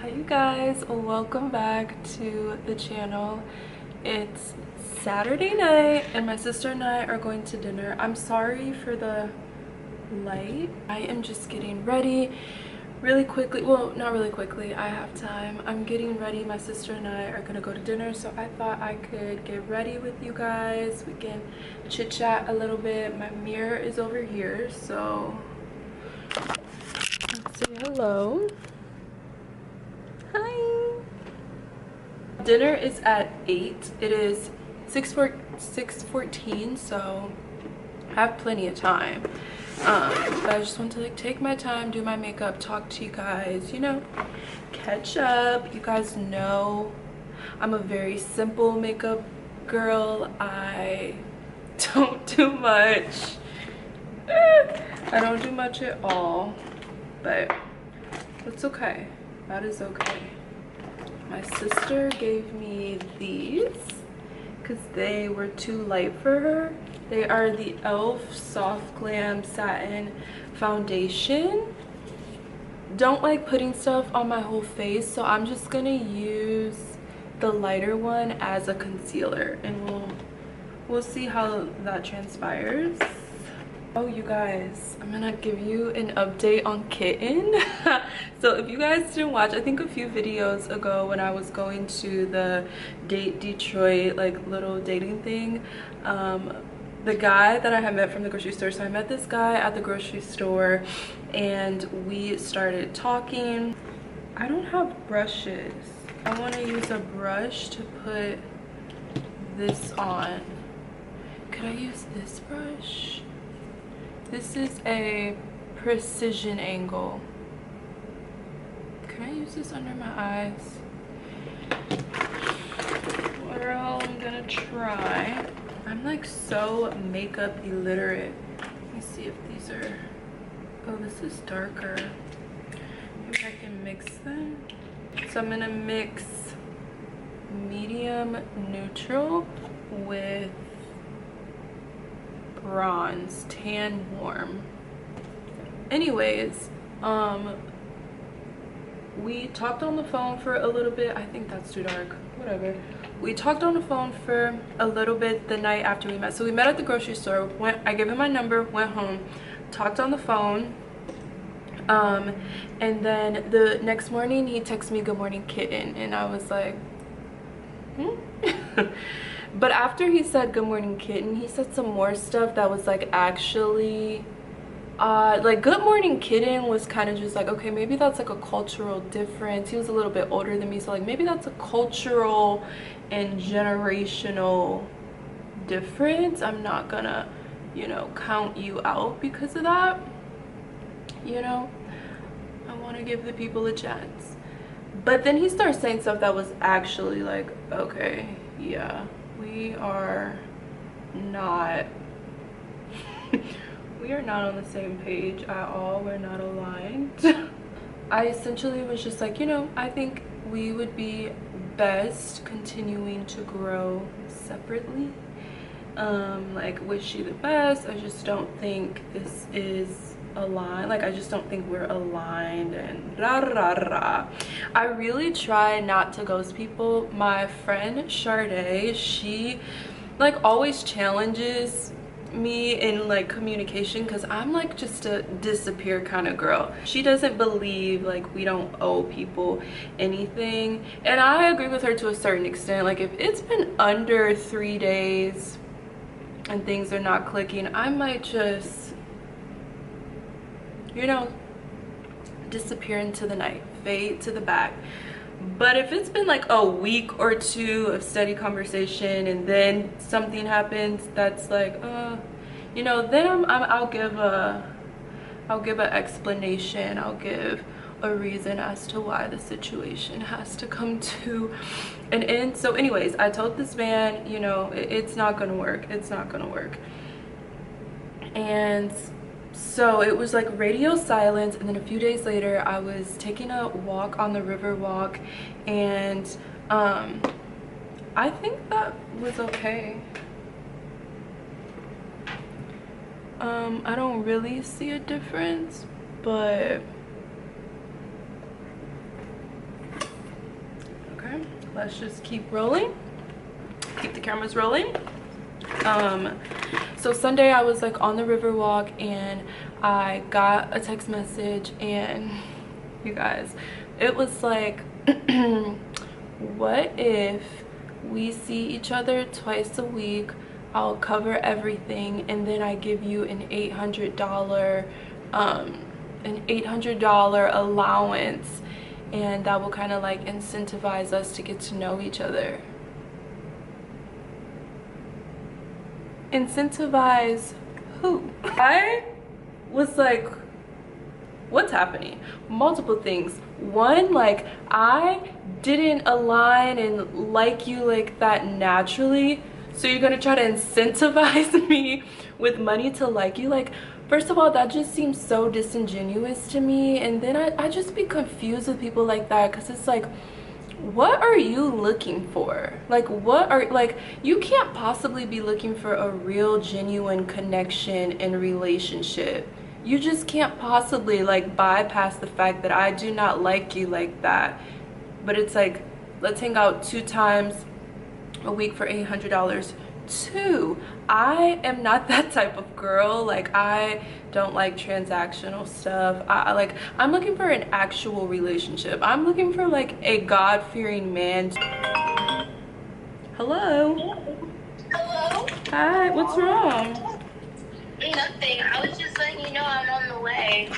Hi you guys, welcome back to the channel. It's Saturday night and my sister and I are going to dinner. I'm sorry for the light. I am just getting ready really quickly. Well, not really quickly, I have time. I'm getting ready. My sister and I are gonna go to dinner, so I thought I could get ready with you guys. We can chit chat a little bit. My mirror is over here, so let's say hello. Hi. Dinner is at 8. It is 6:14, so I have plenty of time. But I just want to take my time, do my makeup, talk to you guys, you know, catch up. You guys know I'm a very simple makeup girl. I don't do much. I don't do much at all, but that's okay. That is okay. My sister gave me these because they were too light for her. They are the e.l.f. Soft Glam Satin Foundation. Don't like putting stuff on my whole face, so I'm just gonna use the lighter one as a concealer, and we'll see how that transpires. Oh, you guys, I'm gonna give you an update on Kitten. So if you guys didn't watch, I think a few videos ago when I was going to the Date Detroit like little dating thing, the guy that I had met from the grocery store, so I met this guy at the grocery store and we started talking. I don't have brushes. I want to use a brush to put this on. Could I use this brush? This is a precision angle. Can I use this under my eyes? Well, I'm gonna try. I'm like so makeup illiterate. Let me see if these are, oh, this is darker. Maybe I can mix them. So I'm gonna mix medium neutral with bronze, tan warm. Anyways, we talked on the phone for a little bit. I think that's too dark, whatever. We talked on the phone for a little bit the night after we met. So we met at the grocery store. I gave him my number, went home, talked on the phone, and then the next morning he texted me, "Good morning, Kitten," and I was like, But after he said "Good morning, Kitten," he said some more stuff that was like actually like "Good morning, Kitten" was kind of just like, okay, maybe that's like a cultural difference. He was a little bit older than me, so like maybe that's a cultural and generational difference. I'm not gonna, you know, count you out because of that. You know, I want to give the people a chance. But then he started saying stuff that was actually like, okay, yeah, we are not we are not on the same page at all. We're not aligned. I essentially was just like, you know, I think we would be best continuing to grow separately. Like, wish you the best. I just don't think this is aligned. Like, I just don't think we're aligned, and rah rah rah. I really try not to ghost people. My friend Sade, she like always challenges me in like communication because I'm like just a disappear kind of girl. She doesn't believe like we don't owe people anything, and I agree with her to a certain extent. Like, if it's been under 3 days and things are not clicking, I might just, you know, disappear into the night, fade to the back. But if it's been like a week or two of steady conversation and then something happens that's like, you know, then I'll give an explanation. I'll give a reason as to why the situation has to come to an end. So anyways, I told this man, you know, it's not gonna work. It's not gonna work. And so it was like radio silence, and then a few days later I was taking a walk on the river walk, and I think that was okay. I don't really see a difference, but let's just keep rolling, keep the cameras rolling. So Sunday I was like on the river walk and I got a text message, and you guys, it was like what if we see each other twice a week, I'll cover everything, and then I give you an $800 allowance, and that will kind of like incentivize us to get to know each other. Incentivize who? I was like, what's happening? Multiple things. One, like, I didn't align and like you like that naturally, so you're gonna try to incentivize me with money to like you. Like, first of all, that just seems so disingenuous to me. And then I just be confused with people like that, because it's like, what are you looking for? Like, what are, like, you can't possibly be looking for a real genuine connection and relationship. You just can't possibly like bypass the fact that I do not like you like that. But it's like, let's hang out 2 times a week for $800. 2, I am not that type of girl. Like, I don't like transactional stuff. I'm looking for an actual relationship. I'm looking for like a God-fearing man. Hello. Hello. Hi, what's wrong? Nothing. I was just letting you know I'm on the way.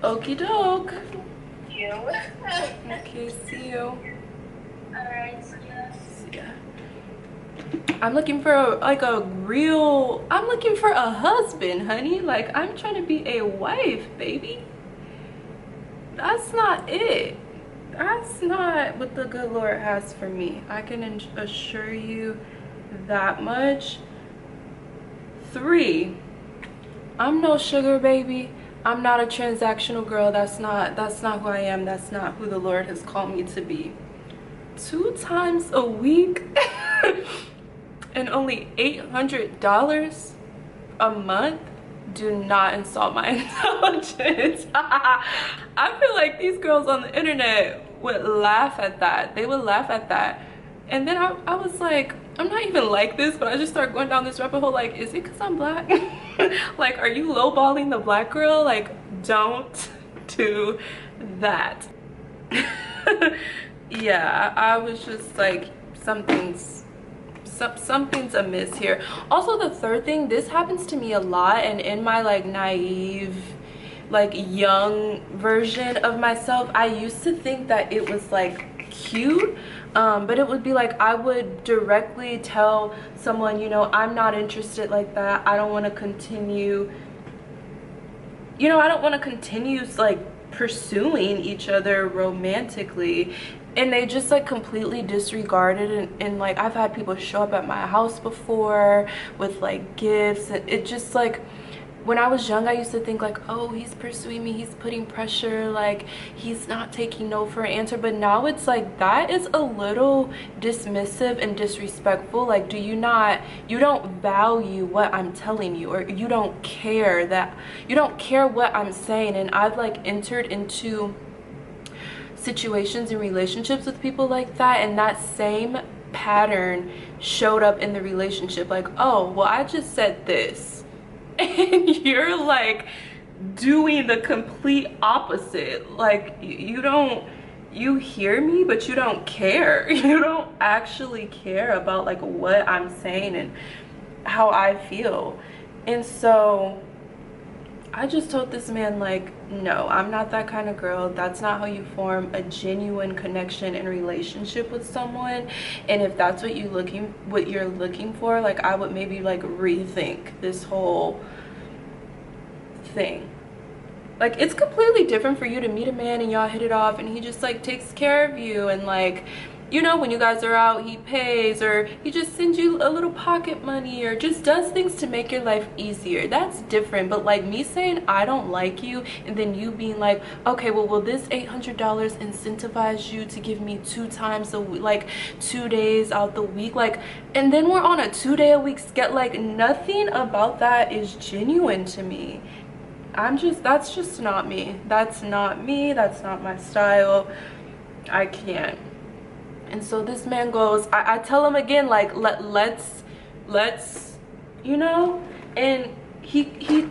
Okie doke. You. Okay, see you. Alright, see ya. See ya. I'm looking for I'm looking for a husband, honey. Like, I'm trying to be a wife, baby. That's not it. That's not what the good Lord has for me. I can assure you that much. 3, I'm no sugar baby. I'm not a transactional girl. That's not who I am. That's not who the Lord has called me to be. 2 times a week and only $800 a month? Do not insult my intelligence. I feel like these girls on the internet would laugh at that. They would laugh at that. And then I was like, I'm not even like this, but I just started going down this rabbit hole. Like, is it because I'm black? Like, are you lowballing the black girl? Like, don't do that. Yeah, I was just like, something's amiss here. Also, the 3rd thing, this happens to me a lot, and in my like naive, like young version of myself, I used to think that it was like cute, but it would be like, I would directly tell someone, you know, I'm not interested like that. I don't want to continue, you know, I don't want to continue like pursuing each other romantically. And they just like completely disregarded it. And like, I've had people show up at my house before with like gifts, and it just like, when I was young, I used to think like, oh, he's pursuing me, he's putting pressure, like he's not taking no for an answer. But now it's like, that is a little dismissive and disrespectful. Like, you don't value what I'm telling you, or you don't care what I'm saying. And I've like entered into situations and relationships with people like that, and that same pattern showed up in the relationship. Like, oh, well, I just said this, and you're like doing the complete opposite. Like, you hear me, but you don't care. You don't actually care about like what I'm saying and how I feel. And so I just told this man, like, no, I'm not that kind of girl. That's not how you form a genuine connection and relationship with someone. And if that's what you're looking for, like, I would maybe like rethink this whole thing. Like, it's completely different for you to meet a man and y'all hit it off and he just like takes care of you, and like, you know, when you guys are out, he pays, or he just sends you a little pocket money, or just does things to make your life easier. That's different. But like, me saying I don't like you, and then you being like, okay, well, will this $800 incentivize you to give me 2 times a week, like 2 days out the week, like, and then we're on a 2-day-a-week schedule. Like, nothing about that is genuine to me. That's just not me. That's not me. That's not my style. I can't. And so this man goes, I tell him again, like, let's, you know, and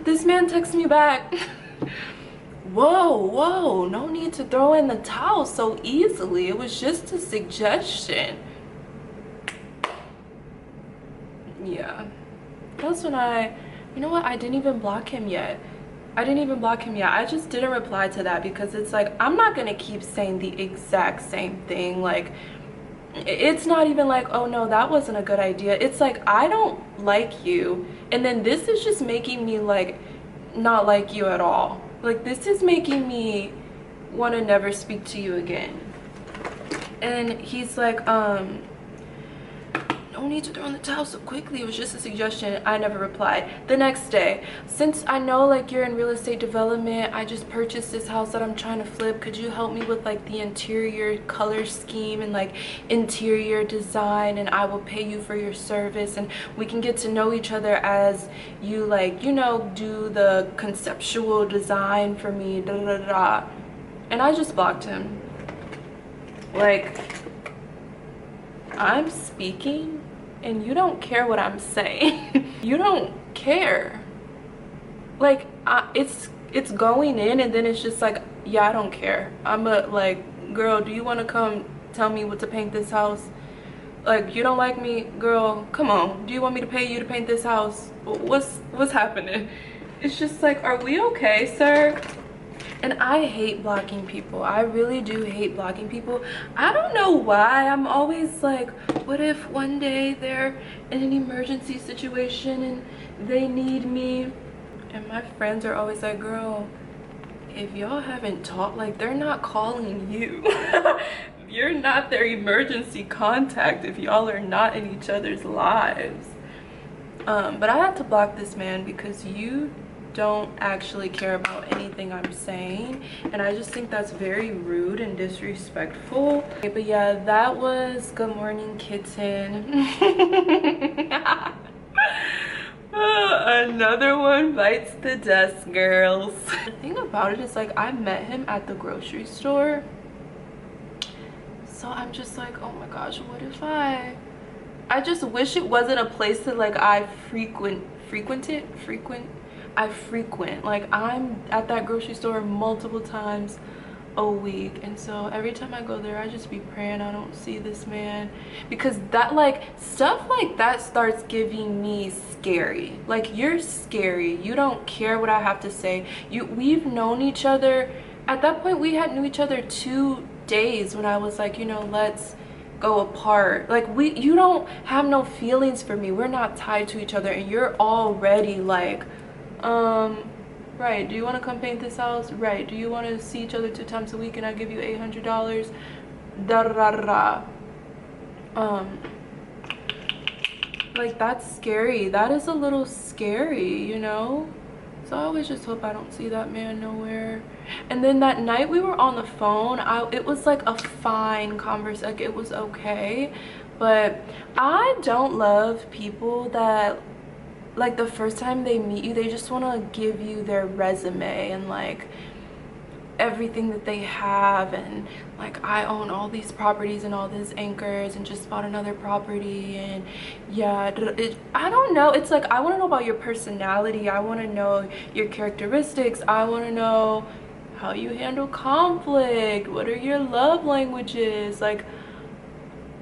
this man texts me back, whoa, no need to throw in the towel so easily. It was just a suggestion. Yeah, that's when you know what, I didn't even block him yet. I just didn't reply to that because it's like, I'm not gonna keep saying the exact same thing. Like, it's not even like, oh no, that wasn't a good idea. It's like, I don't like you, and then this is just making me like not like you at all. Like, this is making me want to never speak to you again. And he's like, no need to throw in the towel so quickly. It was just a suggestion. I never replied. The next day, since I know like you're in real estate development, I just purchased this house that I'm trying to flip. Could you help me with like the interior color scheme and like interior design, and I will pay you for your service, and we can get to know each other as you, like, you know, do the conceptual design for me, da da da da. And I just blocked him. Like, I'm speaking and you don't care what I'm saying. You don't care. Like, it's going in, and then it's just like, yeah, I don't care. I'm a, like, girl, do you want to come tell me what to paint this house? Like, you don't like me, girl, come on. Do you want me to pay you to paint this house? What's happening? It's just like, are we okay, sir? And I hate blocking people. I really do hate blocking people. I don't know why. I'm always like, what if one day they're in an emergency situation and they need me? And my friends are always like, girl, if y'all haven't talked, like, they're not calling you. You're not their emergency contact if y'all are not in each other's lives. But I had to block this man because you don't actually care about anything I'm saying, and I just think that's very rude and disrespectful. Okay, but yeah, that was Good Morning Kitten. Another one bites the dust, girls. The thing about it is, like, I met him at the grocery store, so I'm just like, oh my gosh, what if I just wish it wasn't a place that like I frequent. Like, I'm at that grocery store multiple times a week, and so every time I go there, I just be praying I don't see this man, because that, like, stuff like that starts giving me scary. Like, you're scary, you don't care what I have to say. We've known each other, at that point we had knew each other 2 days when I was like, you know, let's go apart. Like, you don't have no feelings for me, we're not tied to each other, and you're already like, right, do you want to come paint this house? Right, do you want to see each other 2 times a week and I give you $800? Da da da da. Like, that's scary. That is a little scary, you know? So I always just hope I don't see that man nowhere. And then that night we were on the phone, it was like a fine conversation, like, it was okay. But I don't love people that, like, the first time they meet you, they just want to give you their resume and like everything that they have, and like, I own all these properties and all these anchors and just bought another property, and yeah, I don't know. It's like, I want to know about your personality, I want to know your characteristics, I want to know how you handle conflict, what are your love languages. Like,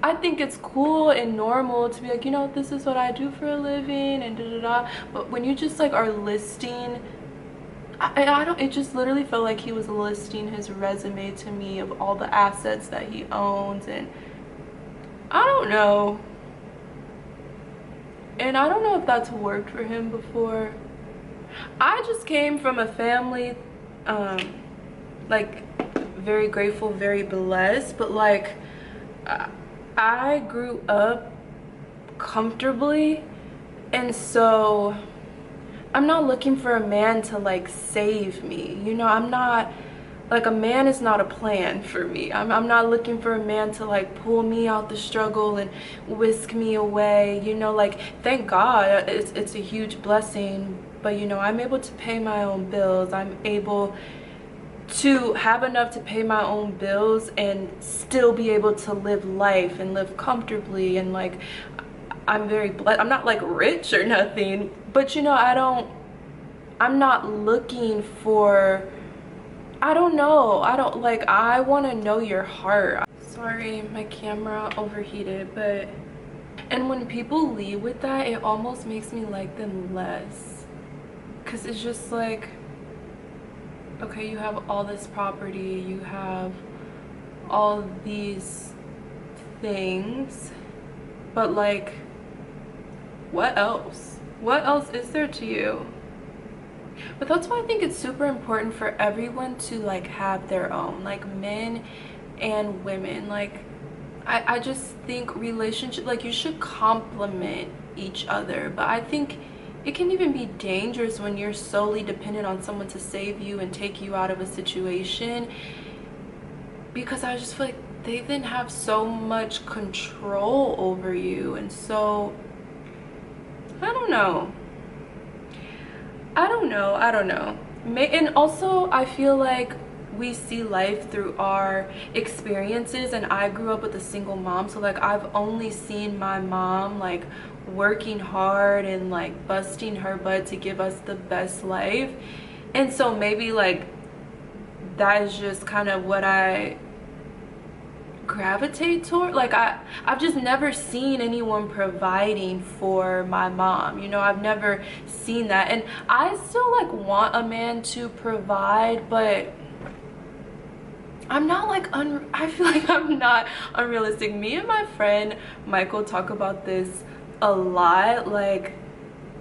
I think it's cool and normal to be like, you know, this is what I do for a living and da da da. But when you just like are listing, I don't, it just literally felt like he was listing his resume to me of all the assets that he owns, and I don't know. And I don't know if that's worked for him before. I just came from a family, like, very grateful, very blessed, but like, I grew up comfortably, and so I'm not looking for a man to like save me, you know. I'm not, like, a man is not a plan for me. I'm not looking for a man to like pull me out the struggle and whisk me away, you know. Like, thank God, it's a huge blessing, but you know, I'm able to pay my own bills, I'm able to have enough to pay my own bills and still be able to live life and live comfortably. And like, I'm very blessed. I'm not like rich or nothing, but you know, I'm not looking for, I don't know, I want to know your heart. Sorry, my camera overheated. But and when people leave with that, it almost makes me like them less, because it's just like, okay, you have all this property, you have all these things, but like, what else? What else is there to you? But that's why I think it's super important for everyone to like have their own, like men and women. Like, I just think relationship, like, you should complement each other. But I think it can even be dangerous when you're solely dependent on someone to save you and take you out of a situation, because I just feel like they then have so much control over you. And so I don't know. And also I feel like we see life through our experiences, and I grew up with a single mom, so like I've only seen my mom like working hard and like busting her butt to give us the best life. And so maybe like that is just kind of what I gravitate toward. Like I've just never seen anyone providing for my mom, you know. I've never seen that, and I still like want a man to provide, but I'm not like I feel like I'm not unrealistic. Me and my friend Michael talk about this a lot, like,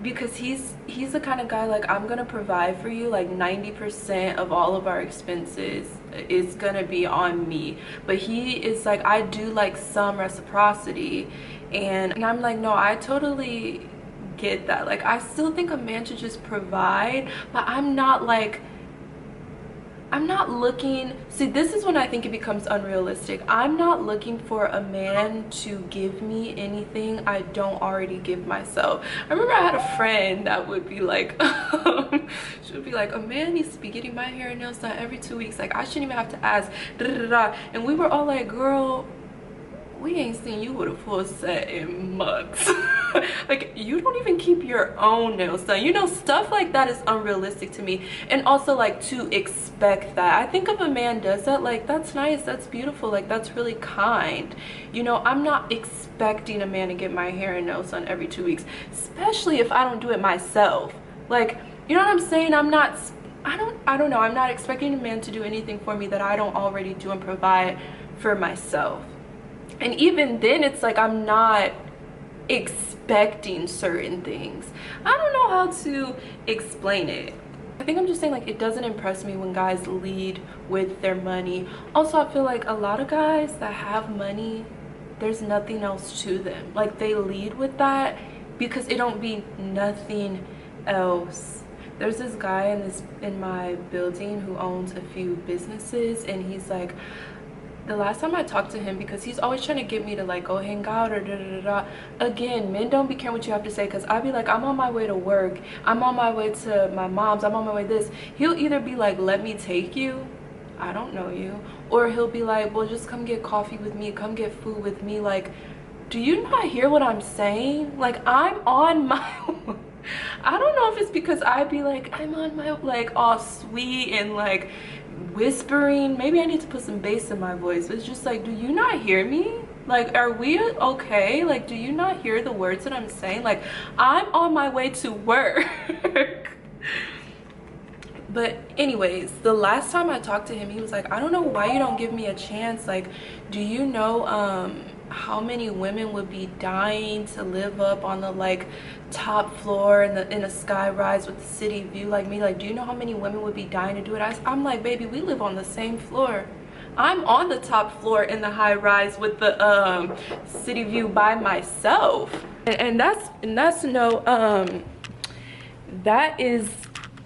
because he's the kind of guy, like, I'm gonna provide for you, like 90% of all of our expenses is gonna be on me. But he is like, I do like some reciprocity, and I'm like, no, I totally get that. Like, I still think a man should just provide, but I'm not looking, see, this is when I think it becomes unrealistic. I'm not looking for a man to give me anything I don't already give myself. I remember I had a friend that would be like, she would be like, a man needs to be getting my hair and nails done every 2 weeks. Like, I shouldn't even have to ask, da, da, da, da. And we were all like, girl, we ain't seen you with a full set in months. Like, you don't even keep your own nails done, you know. Stuff like that is unrealistic to me. And also, like, to expect that, I think if a man does that, like, that's nice, that's beautiful, like, that's really kind, you know. I'm not expecting a man to get my hair and nails done every 2 weeks, especially if I don't do it myself. Like, you know what I'm saying? I don't know, I'm not expecting a man to do anything for me that I don't already do and provide for myself. And even then, it's like, I'm not expecting certain things. I don't know how to explain it. I think I'm just saying, like, it doesn't impress me when guys lead with their money. Also, I feel like a lot of guys that have money, there's nothing else to them. Like, they lead with that because it don't be nothing else. There's this guy in my building who owns a few businesses, and he's like, the last time I talked to him, because he's always trying to get me to like go hang out or da da da da. Again, men don't be caring what you have to say, because I'd be like, I'm on my way to work, I'm on my way to my mom's, I'm on my way to this. He'll either be like, let me take you, I don't know you, or he'll be like, well, just come get coffee with me, come get food with me. Like, do you not hear what I'm saying? Like, I'm on my I don't know if it's because I'd be like, I'm on my, like, all sweet and like whispering. Maybe I need to put some bass in my voice. It's just like, do you not hear me? Like, are we okay? Like, do you not hear the words that I'm saying? Like, I'm on my way to work. But anyways, the last time I talked to him, he was like, I don't know why you don't give me a chance. Like, do you know how many women would be dying to live up on the like top floor in a sky rise with the city view like me? Like, do you know how many women would be dying to do it? I'm like, baby, we live on the same floor. I'm on the top floor in the high rise with the city view by myself. And that's no that is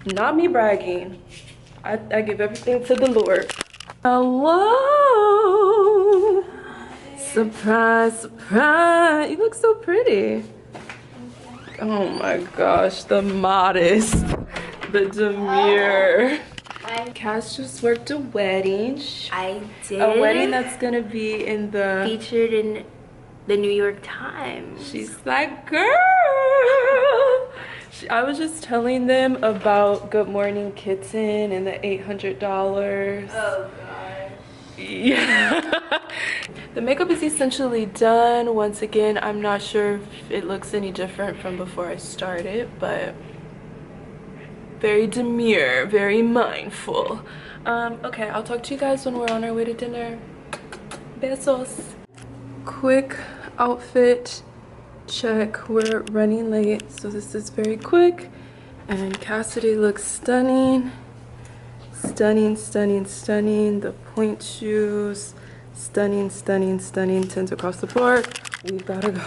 not me bragging. I give everything to the Lord. Hello. Surprise, surprise. You look so pretty. Oh my gosh, the modest, the demure. I Cass just worked a wedding. I did. A wedding that's gonna be in the featured in the New York Times. She's that girl. I was just telling them about Good Morning Kitten and the $800. Oh gosh. Yeah. The makeup is essentially done. Once again, I'm not sure if it looks any different from before I started, but very demure, very mindful. Okay, I'll talk to you guys when we're on our way to dinner. Besos. Quick outfit check. We're running late, so this is very quick. And Cassidy looks stunning. Stunning, stunning, stunning. The point shoes. Stunning, stunning, stunning. 10s across the board. We've gotta go.